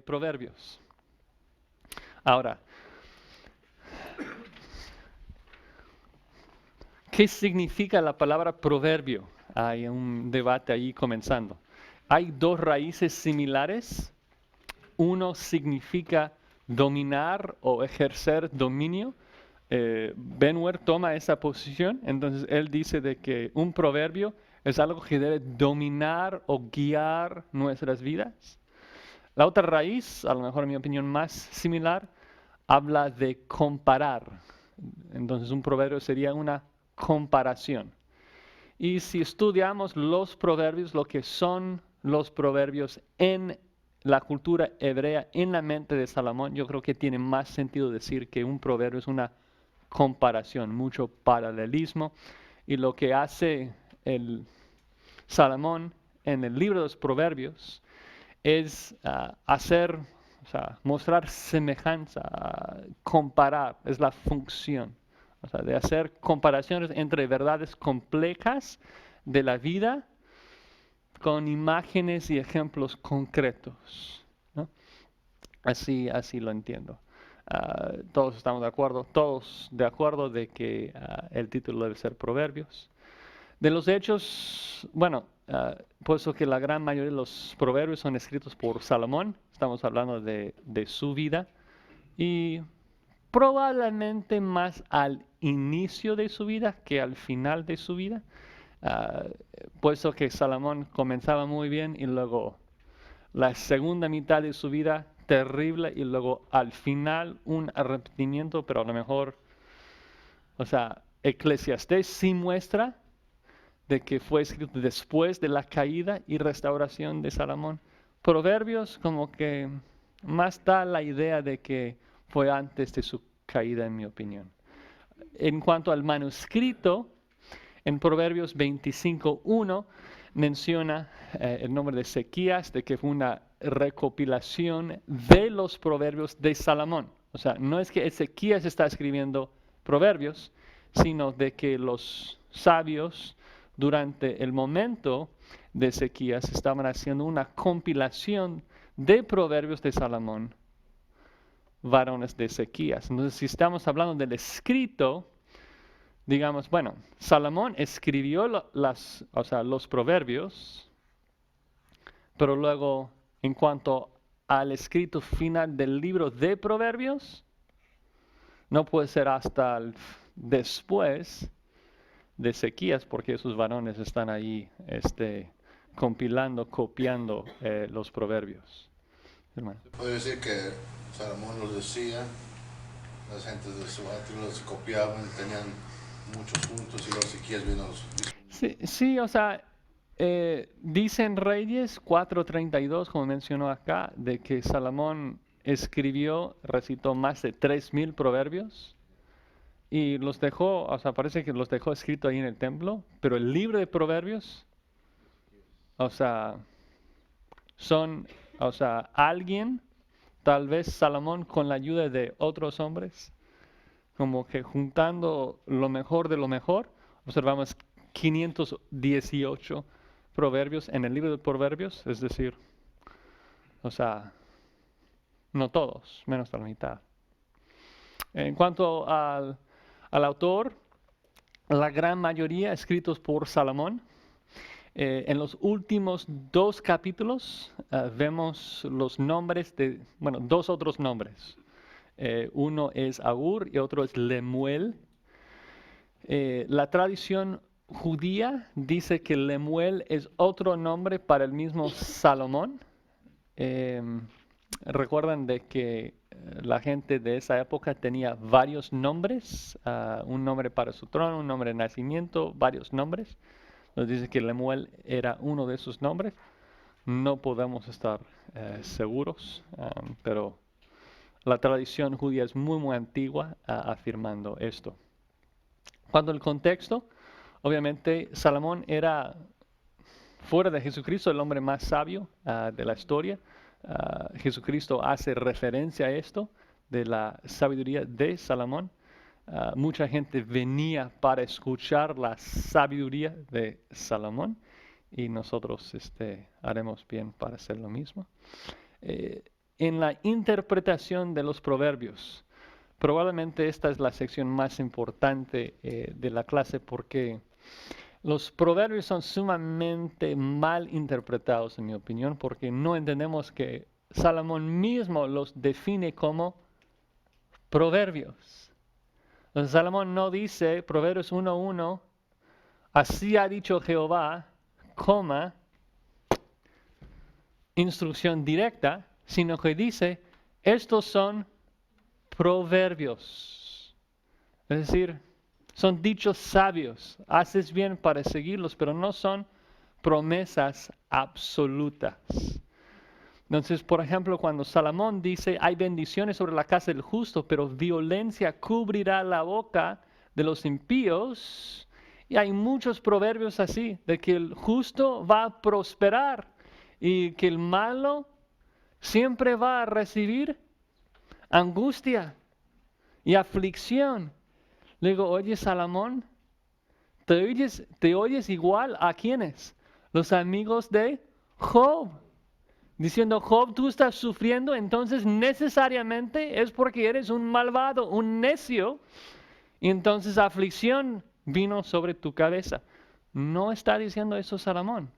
Proverbios. Ahora, ¿qué significa la palabra proverbio? Hay un debate ahí comenzando. Hay dos raíces similares. Uno significa dominar o ejercer dominio. Benwer toma esa posición, entonces él dice de que un proverbio es algo que debe dominar o guiar nuestras vidas. La otra raíz, a lo mejor en mi opinión más similar, habla de comparar. Entonces un proverbio sería una comparación. Y si estudiamos los proverbios, lo que son los proverbios en la cultura hebrea, en la mente de Salomón, yo creo que tiene más sentido decir que un proverbio es una comparación, mucho paralelismo. Y lo que hace el Salomón en el libro de los proverbios es hacer, o sea, mostrar semejanza, comparar, es la función. O sea, de hacer comparaciones entre verdades complejas de la vida con imágenes y ejemplos concretos, ¿no? Así lo entiendo. Todos estamos de acuerdo, todos de acuerdo de que el título debe ser Proverbios. De los hechos, bueno, puesto que la gran mayoría de los proverbios son escritos por Salomón, estamos hablando de su vida y probablemente más al inicio de su vida que al final de su vida, uh, puesto que Salomón comenzaba muy bien y luego la segunda mitad de su vida terrible y luego al final un arrepentimiento, pero a lo mejor, o sea, Eclesiastés sí muestra de que fue escrito después de la caída y restauración de Salomón. Proverbios como que más da la idea de que fue antes de su caída, en mi opinión. En cuanto al manuscrito, en Proverbios 25:1 menciona el nombre de Ezequías, de que fue una recopilación de los proverbios de Salomón. O sea, no es que Ezequías está escribiendo proverbios, sino de que los sabios durante el momento de Ezequías estaban haciendo una compilación de proverbios de Salomón, varones de Ezequías. Entonces, si estamos hablando del escrito, digamos, bueno, Salomón escribió los proverbios, pero luego, en cuanto al escrito final del libro de proverbios, no puede ser hasta después de Ezequías, porque esos varones están ahí compilando, copiando los proverbios. Hermano. Se puede decir que Salomón los decía, las gentes de su atrio los copiaban, tenían muchos puntos y los Ezequías vino los... Sí, sí, o sea, dicen Reyes 4:32, como mencionó acá, de que Salomón escribió, recitó más de 3,000 proverbios y los dejó, o sea, parece que los dejó escrito ahí en el templo, pero el libro de proverbios, o sea, son, o sea, alguien, tal vez Salomón con la ayuda de otros hombres, como que juntando lo mejor de lo mejor, observamos 518 proverbios en el libro de proverbios, es decir, o sea, no todos, menos de la mitad. En cuanto al autor, la gran mayoría escritos por Salomón. En los últimos 2 capítulos vemos los nombres de, bueno, 2 otros nombres. Uno es Agur y otro es Lemuel. La tradición judía dice que Lemuel es otro nombre para el mismo Salomón. Recuerdan de que la gente de esa época tenía varios nombres, un nombre para su trono, un nombre de nacimiento, varios nombres. Nos dice que Lemuel era uno de esos nombres. No podemos estar seguros, pero la tradición judía es muy, muy antigua afirmando esto. Cuando el contexto, obviamente Salomón era, fuera de Jesucristo, el hombre más sabio de la historia. Jesucristo hace referencia a esto, de la sabiduría de Salomón. Mucha gente venía para escuchar la sabiduría de Salomón y nosotros haremos bien para hacer lo mismo. en la interpretación de los proverbios. Probablemente esta es la sección más importante de la clase porque los proverbios son sumamente mal interpretados, en mi opinión, porque no entendemos que Salomón mismo los define como proverbios. Entonces, Salomón no dice, Proverbios 1:1, así ha dicho Jehová, coma, instrucción directa, sino que dice, estos son proverbios. Es decir, son dichos sabios. Haces bien para seguirlos, pero no son promesas absolutas. Entonces, por ejemplo, cuando Salomón dice, hay bendiciones sobre la casa del justo, pero violencia cubrirá la boca de los impíos. Y hay muchos proverbios así, de que el justo va a prosperar y que el malo siempre va a recibir angustia y aflicción. Le digo, oye Salomón, ¿te oyes igual a quiénes? Los amigos de Job. Diciendo, Job, tú estás sufriendo, entonces necesariamente es porque eres un malvado, un necio. Y entonces aflicción vino sobre tu cabeza. No está diciendo eso Salomón.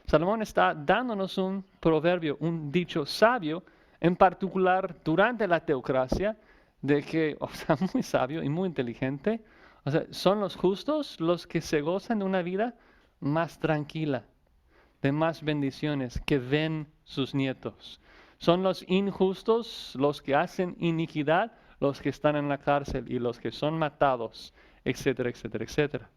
Salomón está dándonos un proverbio, un dicho sabio, en particular durante la teocracia, de que, o sea, muy sabio y muy inteligente, o sea, son los justos los que se gozan de una vida más tranquila, de más bendiciones, que ven sus nietos. Son los injustos, los que hacen iniquidad, los que están en la cárcel y los que son matados, etcétera, etcétera, etcétera.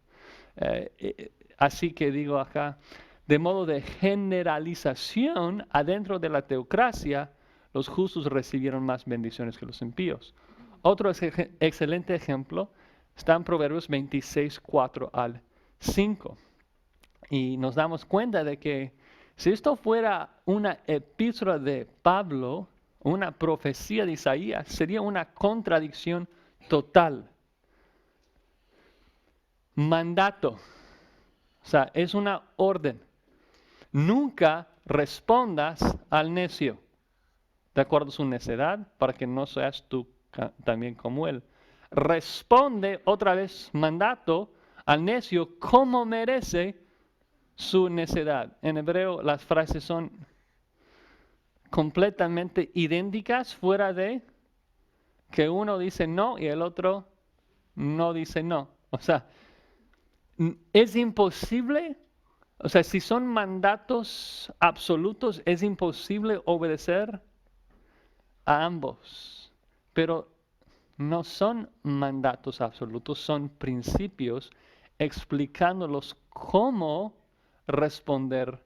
Así que digo acá, de modo de generalización, adentro de la teocracia, los justos recibieron más bendiciones que los impíos. Otro excelente ejemplo está en Proverbios 26, 4 al 5. Y nos damos cuenta de que si esto fuera una epístola de Pablo, una profecía de Isaías, sería una contradicción total. Mandato, o sea, es una orden. Nunca respondas al necio, de acuerdo a su necedad, para que no seas tú también como él. Responde otra vez, mandato, al necio como merece su necedad. En hebreo las frases son completamente idénticas, fuera de que uno dice no y el otro no dice no. O sea, es imposible, o sea, si son mandatos absolutos, es imposible obedecer a ambos. Pero no son mandatos absolutos, son principios explicándolos cómo responder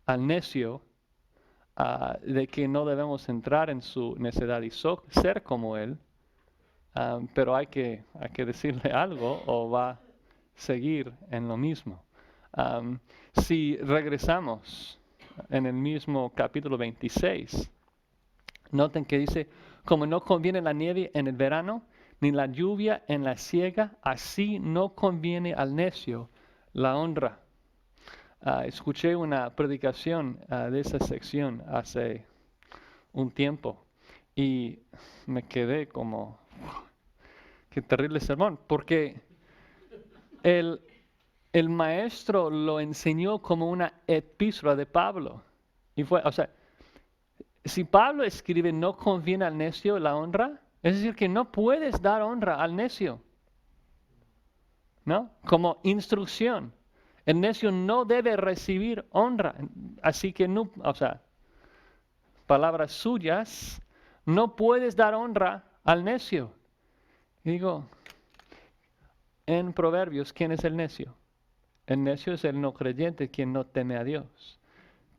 al necio, de que no debemos entrar en su necedad y ser como él, pero hay que decirle algo o va a seguir en lo mismo. Si regresamos en el mismo capítulo 26, noten que dice, como no conviene la nieve en el verano, ni la lluvia en la siega, así no conviene al necio la honra. Escuché una predicación de esa sección hace un tiempo y me quedé como, qué terrible sermón, porque el maestro lo enseñó como una epístola de Pablo. Y fue, o sea, si Pablo escribe no conviene al necio la honra, es decir, que no puedes dar honra al necio, ¿no? Como instrucción. El necio no debe recibir honra. Así que no, o sea, palabras suyas, no puedes dar honra al necio. Y digo, en Proverbios, ¿quién es el necio? El necio es el no creyente, quien no teme a Dios.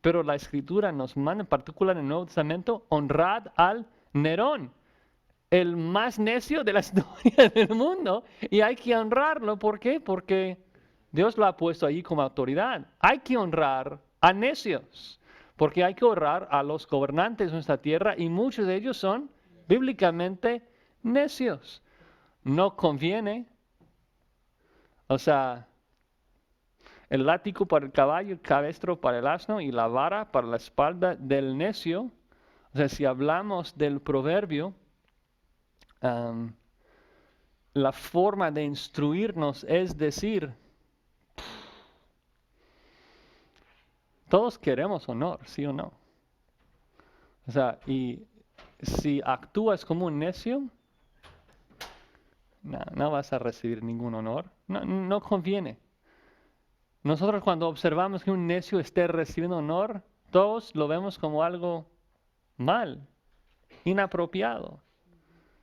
Pero la Escritura nos manda, en particular en el Nuevo Testamento, honrad al Nerón, el más necio de la historia del mundo. Y hay que honrarlo, ¿por qué? Porque Dios lo ha puesto ahí como autoridad. Hay que honrar a necios, porque hay que honrar a los gobernantes de nuestra tierra y muchos de ellos son bíblicamente necios. No conviene, o sea, el látigo para el caballo, el cabestro para el asno y la vara para la espalda del necio. O sea, si hablamos del proverbio, la forma de instruirnos es decir, todos queremos honor, ¿sí o no? O sea, y si actúas como un necio, no vas a recibir ningún honor. No conviene. Nosotros cuando observamos que un necio esté recibiendo honor, todos lo vemos como algo mal, inapropiado.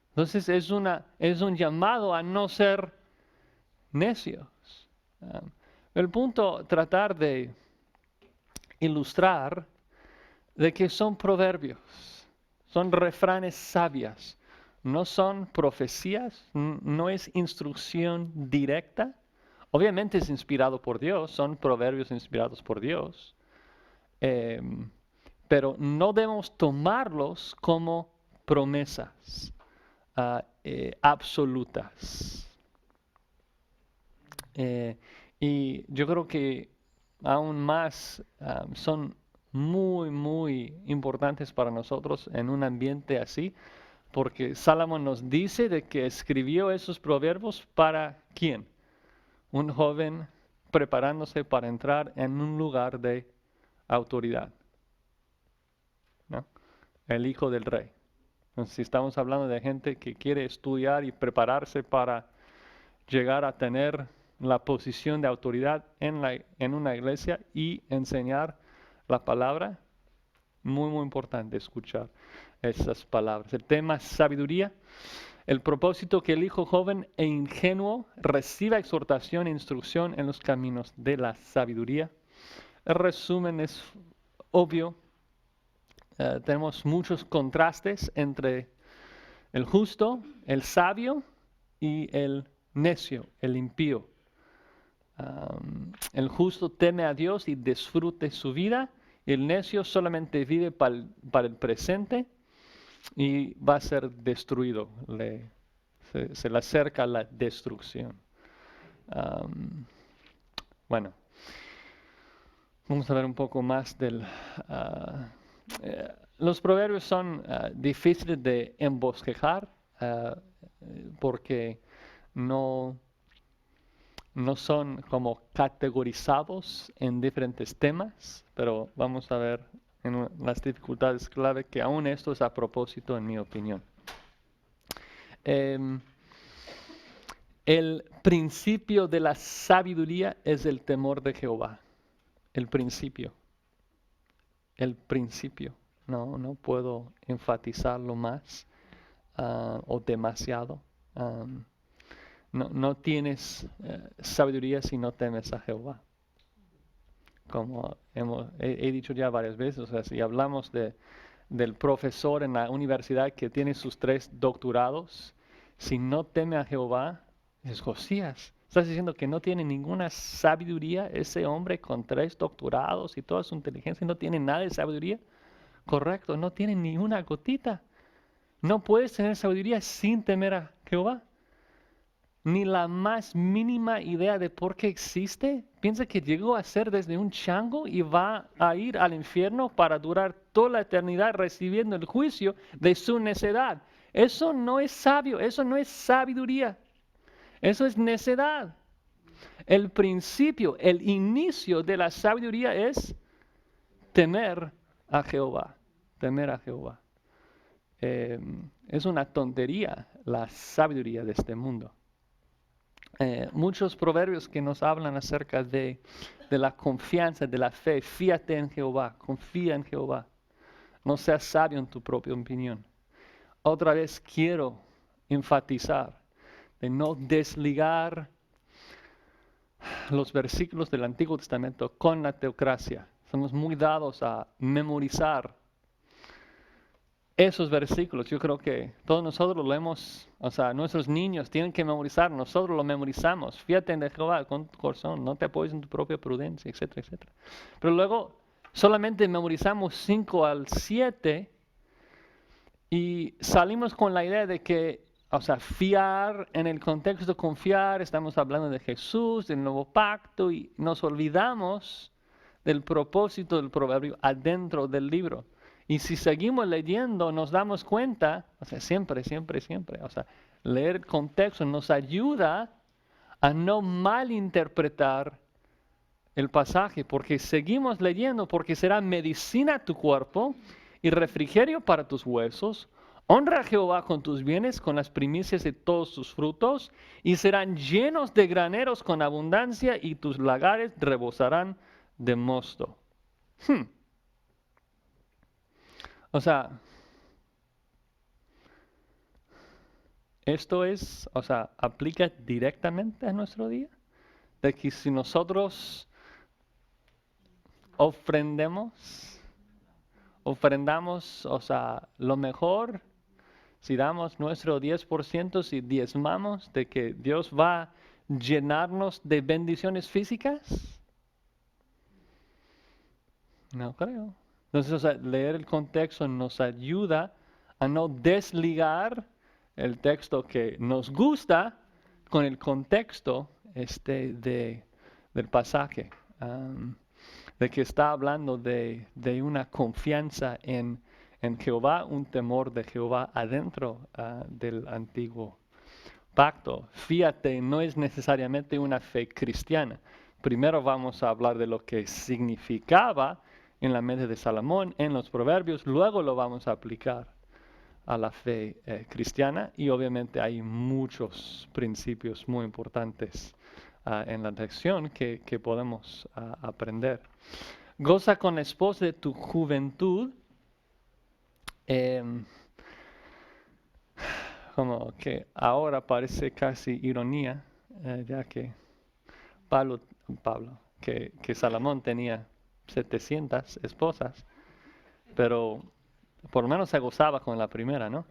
Entonces es un llamado a no ser necios. El punto, tratar de ilustrar de que son proverbios, son refranes sabias, no son profecías, no es instrucción directa. Obviamente es inspirado por Dios, son proverbios inspirados por Dios, pero no debemos tomarlos como promesas absolutas. Y yo creo que aún más son muy, muy importantes para nosotros en un ambiente así, porque Salomón nos dice de que escribió esos proverbios para ¿quién? Un joven preparándose para entrar en un lugar de autoridad, ¿no? El hijo del rey. Entonces, si estamos hablando de gente que quiere estudiar y prepararse para llegar a tener la posición de autoridad en una iglesia y enseñar la palabra, muy, muy importante escuchar esas palabras. El tema es sabiduría. El propósito que el hijo joven e ingenuo reciba exhortación e instrucción en los caminos de la sabiduría. El resumen es obvio. Tenemos muchos contrastes entre el justo, el sabio y el necio, el impío. El justo teme a Dios y disfrute su vida. El necio solamente vive para el presente y va a ser destruido. Se le acerca la destrucción. Bueno, vamos a ver un poco más del... los proverbios son difíciles de embosquejar porque no son como categorizados en diferentes temas, pero vamos a ver en las dificultades clave que aún esto es a propósito en mi opinión. El principio de la sabiduría es el temor de Jehová. El principio. No puedo enfatizarlo más o demasiado. No tienes sabiduría si no temes a Jehová. Como he dicho ya varias veces, o sea, si hablamos del profesor en la universidad que tiene sus 3 doctorados, si no teme a Jehová, es Josías. ¿Estás diciendo que no tiene ninguna sabiduría ese hombre con 3 doctorados y toda su inteligencia no tiene nada de sabiduría? Correcto, no tiene ni una gotita. No puedes tener sabiduría sin temer a Jehová. Ni la más mínima idea de por qué existe. Piensa que llegó a ser desde un chango y va a ir al infierno para durar toda la eternidad recibiendo el juicio de su necedad. Eso no es sabio, eso no es sabiduría. Eso es necedad. El principio, el inicio de la sabiduría es temer a Jehová. Temer a Jehová. Es una tontería la sabiduría de este mundo. Muchos proverbios que nos hablan acerca de la confianza, de la fe. Fíate en Jehová, confía en Jehová. No seas sabio en tu propia opinión. Otra vez quiero enfatizar de no desligar los versículos del Antiguo Testamento con la teocracia. Somos muy dados a memorizar esos versículos. Yo creo que todos nosotros lo hemos, o sea, nuestros niños tienen que memorizar, nosotros lo memorizamos. Fíjate en Jehová con tu corazón, no te apoyes en tu propia prudencia, etcétera, etcétera. Pero luego solamente memorizamos 5 al 7 y salimos con la idea de que, o sea, fiar, en el contexto de confiar, estamos hablando de Jesús, del nuevo pacto, y nos olvidamos del propósito del proverbio adentro del libro. Y si seguimos leyendo, nos damos cuenta, o sea, siempre, o sea, leer el contexto nos ayuda a no malinterpretar el pasaje, porque seguimos leyendo, porque será medicina a tu cuerpo y refrigerio para tus huesos. Honra a Jehová con tus bienes, con las primicias de todos tus frutos, y serán llenos de graneros con abundancia, y tus lagares rebosarán de mosto. O sea, esto es, o sea, aplica directamente a nuestro día. De que si nosotros ofrendamos, o sea, lo mejor, si damos nuestro 10%, si diezmamos, de que Dios va a llenarnos de bendiciones físicas. No creo. Entonces, o sea, leer el contexto nos ayuda a no desligar el texto que nos gusta con el contexto del pasaje. De que está hablando de una confianza en Jehová, un temor de Jehová adentro del antiguo pacto. Fíjate, no es necesariamente una fe cristiana. Primero vamos a hablar de lo que significaba en la mente de Salomón, en los proverbios, luego lo vamos a aplicar a la fe cristiana, y obviamente hay muchos principios muy importantes en la lección que podemos aprender. Goza con la esposa de tu juventud. Como que ahora parece casi ironía, ya que Pablo que Salomón tenía 700 esposas, pero por lo menos se gozaba con la primera, ¿no?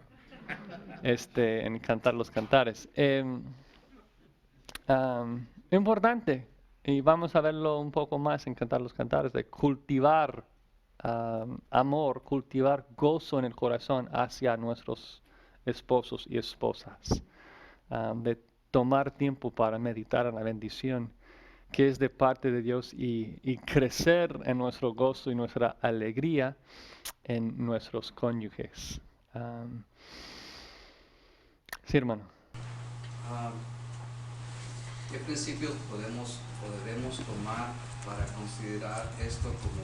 En cantar los cantares. Importante, y vamos a verlo un poco más en cantar los cantares, de cultivar amor, cultivar gozo en el corazón hacia nuestros esposos y esposas, de tomar tiempo para meditar en la bendición que es de parte de Dios y crecer en nuestro gozo y nuestra alegría en nuestros cónyuges. Sí, hermano. ¿Qué principios podemos o debemos tomar para considerar esto como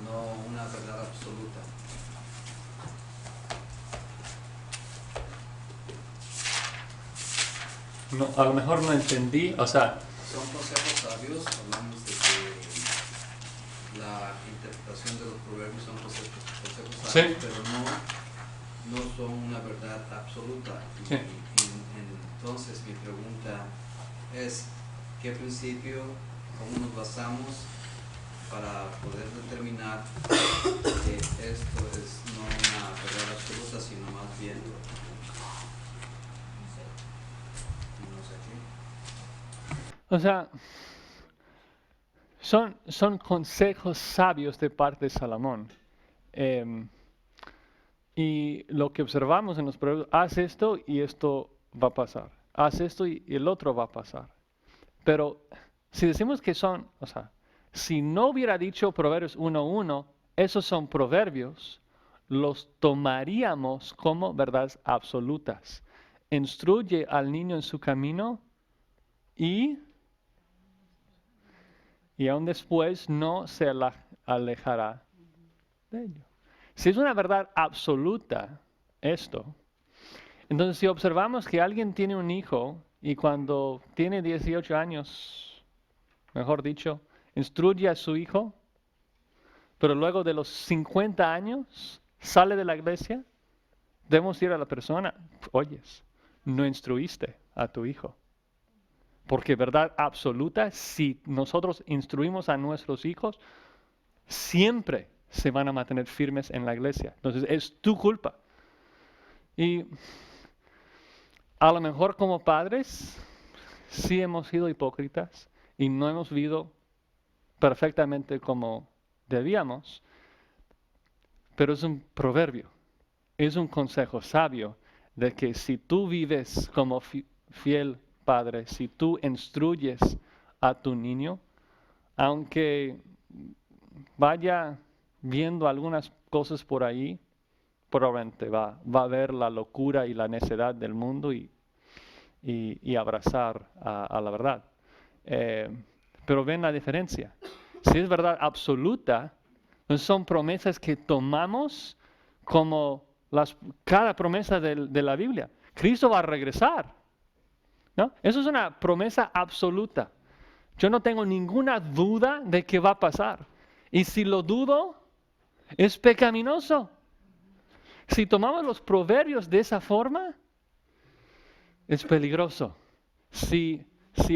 no una verdad absoluta? No, a lo mejor no entendí, o sea... Son consejos sabios, hablamos de que la interpretación de los proverbios son consejos sabios, sí, pero no son una verdad absoluta. Sí. Entonces mi pregunta es, ¿qué principio, cómo nos basamos para poder determinar que esto es no una verdad absoluta, sino más bien, no sé qué? O sea, son consejos sabios de parte de Salomón. Y lo que observamos en los proverbios, haz esto y esto va a pasar. Haz esto y el otro va a pasar. Pero si decimos que son, o sea, si no hubiera dicho Proverbios 1:1, esos son proverbios, los tomaríamos como verdades absolutas. Instruye al niño en su camino y aún después no se alejará de ello. Si es una verdad absoluta esto, entonces si observamos que alguien tiene un hijo y cuando tiene 18 años, mejor dicho, instruye a su hijo, pero luego de los 50 años sale de la iglesia, debemos ir a la persona, oyes, no instruiste a tu hijo. Porque verdad absoluta, si nosotros instruimos a nuestros hijos, siempre se van a mantener firmes en la iglesia. Entonces es tu culpa. Y a lo mejor como padres sí hemos sido hipócritas y no hemos vivido perfectamente como debíamos, pero es un proverbio, es un consejo sabio de que si tú vives como fiel padre, si tú instruyes a tu niño, aunque vaya viendo algunas cosas por ahí, probablemente va a ver la locura y la necedad del mundo y abrazar a la verdad. Pero ven la diferencia. Si es verdad absoluta, son promesas que tomamos como cada promesa de la Biblia. Cristo va a regresar, ¿no? Eso es una promesa absoluta. Yo no tengo ninguna duda de que va a pasar. Y si lo dudo, es pecaminoso. Si tomamos los proverbios de esa forma, es peligroso. Si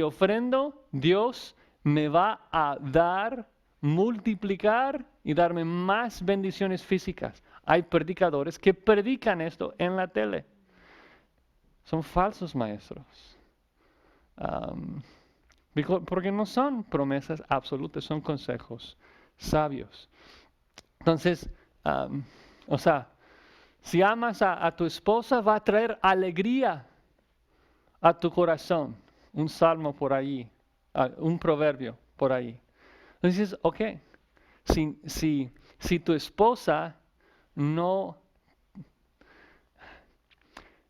ofrendo, Dios me va a dar, multiplicar y darme más bendiciones físicas. Hay predicadores que predican esto en la tele. Son falsos maestros. Porque no son promesas absolutas, son consejos sabios. Entonces, si amas a tu esposa, va a traer alegría a tu corazón. Un salmo por ahí, un proverbio por ahí. Entonces, ok, si tu esposa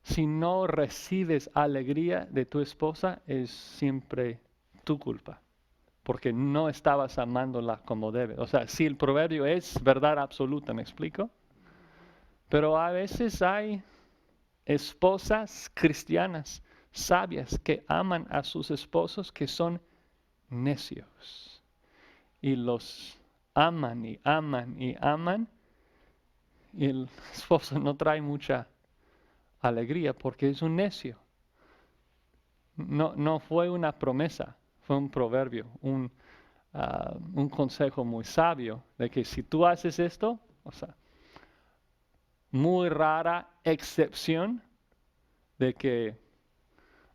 si no recibes alegría de tu esposa, es siempre tu culpa, porque no estabas amándola como debe. O sea, si el proverbio es verdad absoluta, ¿me explico? Pero a veces hay esposas cristianas sabias que aman a sus esposos que son necios. Y los aman y aman y aman. Y el esposo no trae mucha alegría porque es un necio. No fue una promesa, fue un proverbio, un consejo muy sabio de que si tú haces esto, o sea, muy rara excepción de que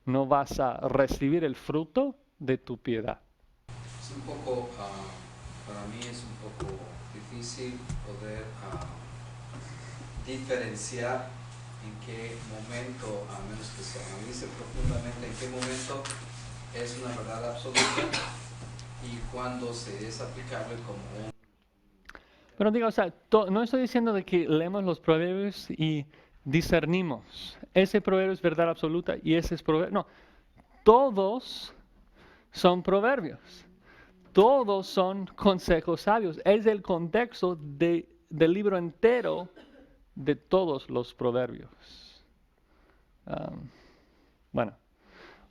no vas a recibir el fruto de tu piedad. Es un poco, para mí es un poco difícil poder diferenciar en qué momento, a menos que se analice profundamente, en qué momento es una verdad absoluta y cuándo se es aplicable como un... Pero digo, o sea, no estoy diciendo de que leemos los proverbios y discernimos. Ese proverbio es verdad absoluta y ese es proverbio. No, todos son proverbios. Todos son consejos sabios. Es el contexto del libro entero de todos los proverbios. Bueno,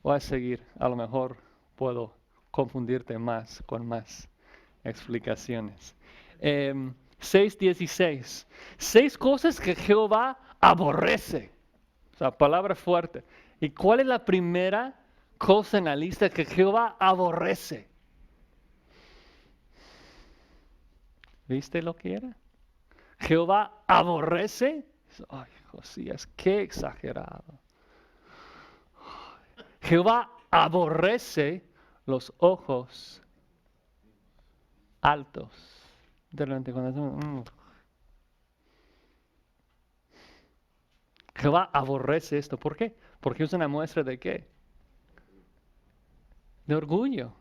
voy a seguir. A lo mejor puedo confundirte más con más explicaciones. 6:16. 6 cosas que Jehová aborrece. O sea, palabra fuerte. ¿Y cuál es la primera cosa en la lista que Jehová aborrece? ¿Viste lo que era? Jehová aborrece. Ay, Josías, qué exagerado. Jehová aborrece los ojos altos. Jehová aborrece esto. ¿Por qué? Porque es una muestra de ¿qué? De orgullo.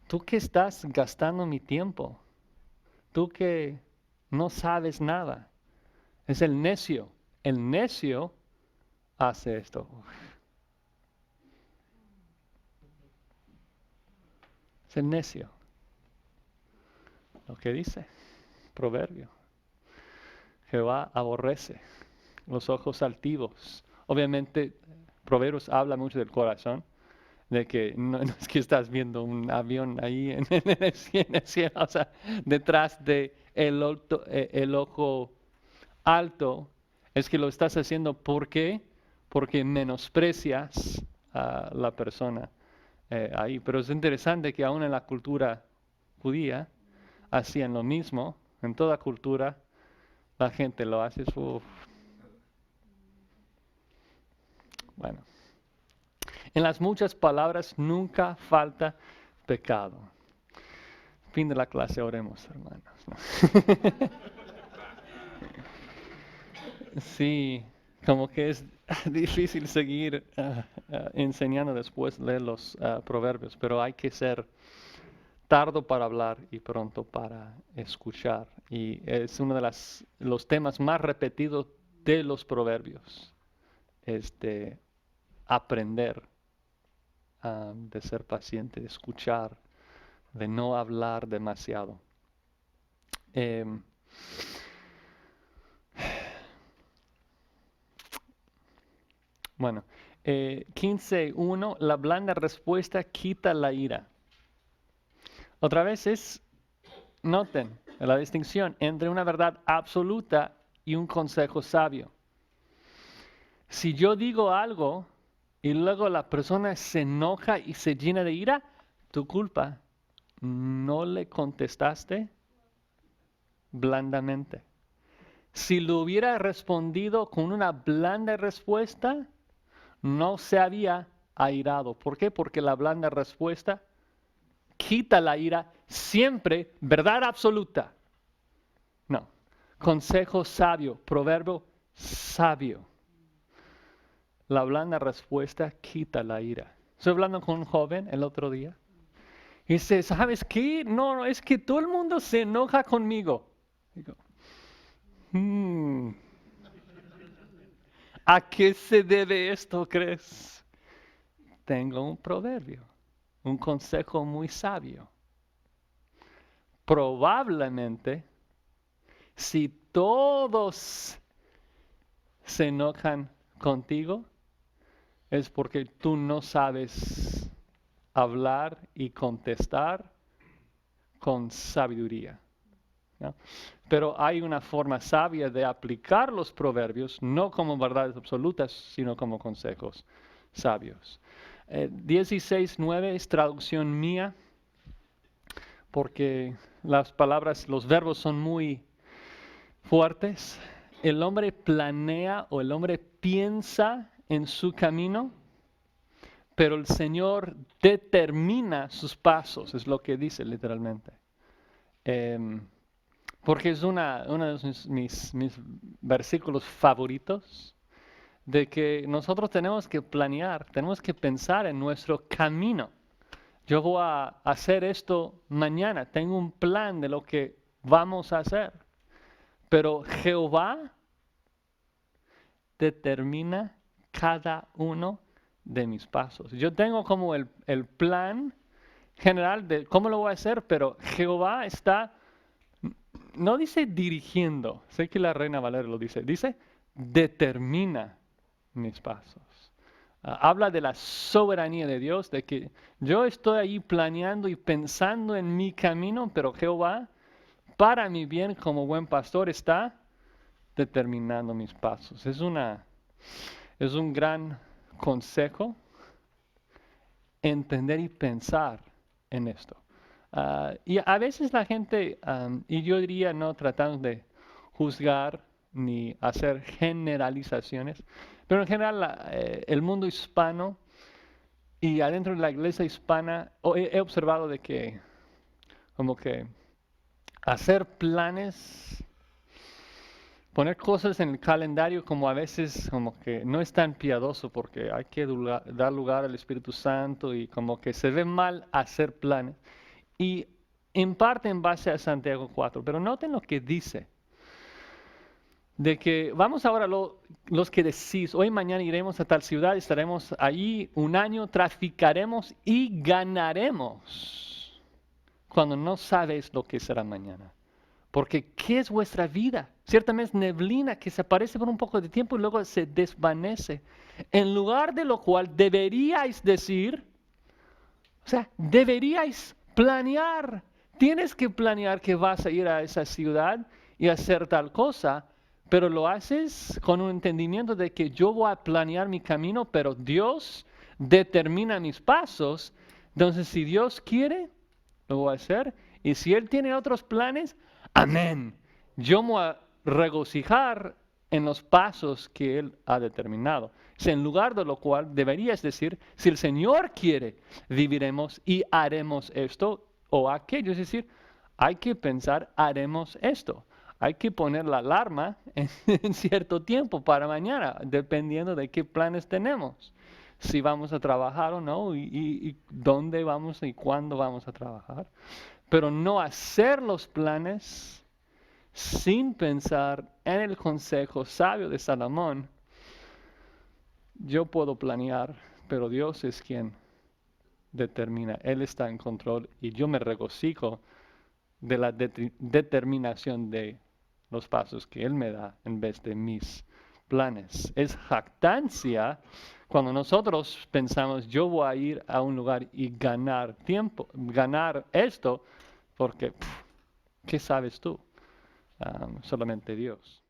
Tú que estás gastando mi tiempo. Tú que no sabes nada. Es el necio. El necio hace esto. Es el necio. Lo que dice, proverbio. Jehová aborrece los ojos altivos. Obviamente, Proverbios habla mucho del corazón, de que no es que estás viendo un avión ahí en el cielo, o sea, detrás de el ojo alto, es que lo estás haciendo ¿por qué? Porque menosprecias a la persona ahí. Pero es interesante que aún en la cultura judía hacían lo mismo, en toda cultura la gente lo hace. Bueno, en las muchas palabras nunca falta pecado. Fin de la clase, oremos, hermanos. Sí, como que es difícil seguir enseñando después de los proverbios, pero hay que ser tardo para hablar y pronto para escuchar. Y es uno de los temas más repetidos de los proverbios. Aprender de ser paciente, de escuchar, de no hablar demasiado. Bueno, 15:1, la blanda respuesta quita la ira. Otra vez noten la distinción entre una verdad absoluta y un consejo sabio. Si yo digo algo y luego la persona se enoja y se llena de ira, tu culpa. No le contestaste blandamente. Si lo hubiera respondido con una blanda respuesta, no se había airado. ¿Por qué? Porque la blanda respuesta quita la ira siempre, verdad absoluta. No, consejo sabio, proverbio sabio. La blanda respuesta quita la ira. Estoy hablando con un joven el otro día. Y dice, ¿sabes qué? No, es que todo el mundo se enoja conmigo. Digo, ¿a qué se debe esto, crees? Tengo un proverbio, un consejo muy sabio. Probablemente, si todos se enojan contigo, es porque tú no sabes hablar y contestar con sabiduría, ¿no? Pero hay una forma sabia de aplicar los proverbios, no como verdades absolutas, sino como consejos sabios. 16:9 es traducción mía, porque las palabras, los verbos son muy fuertes. El hombre planea o el hombre piensa en su camino, pero el Señor determina sus pasos, es lo que dice literalmente. Porque es uno de mis versículos favoritos, de que nosotros tenemos que planear, tenemos que pensar en nuestro camino. Yo voy a hacer esto mañana, tengo un plan de lo que vamos a hacer, pero Jehová determina cada uno de mis pasos. Yo tengo como el plan general de cómo lo voy a hacer, pero Jehová está, no dice dirigiendo, sé que la Reina Valera lo dice determina mis pasos. Habla de la soberanía de Dios, de que yo estoy ahí planeando y pensando en mi camino, pero Jehová, para mi bien como buen pastor, está determinando mis pasos. Es un gran consejo entender y pensar en esto. Y a veces la gente, y yo diría no tratando de juzgar ni hacer generalizaciones, pero en general el mundo hispano y adentro de la iglesia hispana he observado de que como que hacer planes, poner cosas en el calendario como a veces como que no es tan piadoso porque hay que dar lugar al Espíritu Santo y como que se ve mal hacer planes. Y en parte en base a Santiago 4, pero noten lo que dice. De que vamos ahora los que decís, hoy mañana iremos a tal ciudad, estaremos allí un año, traficaremos y ganaremos cuando no sabes lo que será mañana. Porque ¿qué es vuestra vida? Ciertamente es neblina que se aparece por un poco de tiempo y luego se desvanece. En lugar de lo cual deberíais decir, o sea, deberíais planear. Tienes que planear que vas a ir a esa ciudad y hacer tal cosa, pero lo haces con un entendimiento de que yo voy a planear mi camino, pero Dios determina mis pasos. Entonces, si Dios quiere, lo voy a hacer. Y si Él tiene otros planes, amén. Yo me voy a regocijar en los pasos que Él ha determinado. En lugar de lo cual deberías decir, si el Señor quiere, viviremos y haremos esto o aquello. Es decir, hay que pensar, haremos esto. Hay que poner la alarma en cierto tiempo para mañana, dependiendo de qué planes tenemos. si vamos a trabajar o no, y dónde vamos y cuándo vamos a trabajar. Pero no hacer los planes sin pensar en el consejo sabio de Salomón. Yo puedo planear, pero Dios es quien determina. Él está en control y yo me regocijo de la determinación de los pasos que Él me da en vez de mis planes. Es jactancia cuando nosotros pensamos, yo voy a ir a un lugar y ganar tiempo, ganar esto, porque, ¿qué sabes tú? Solamente Dios.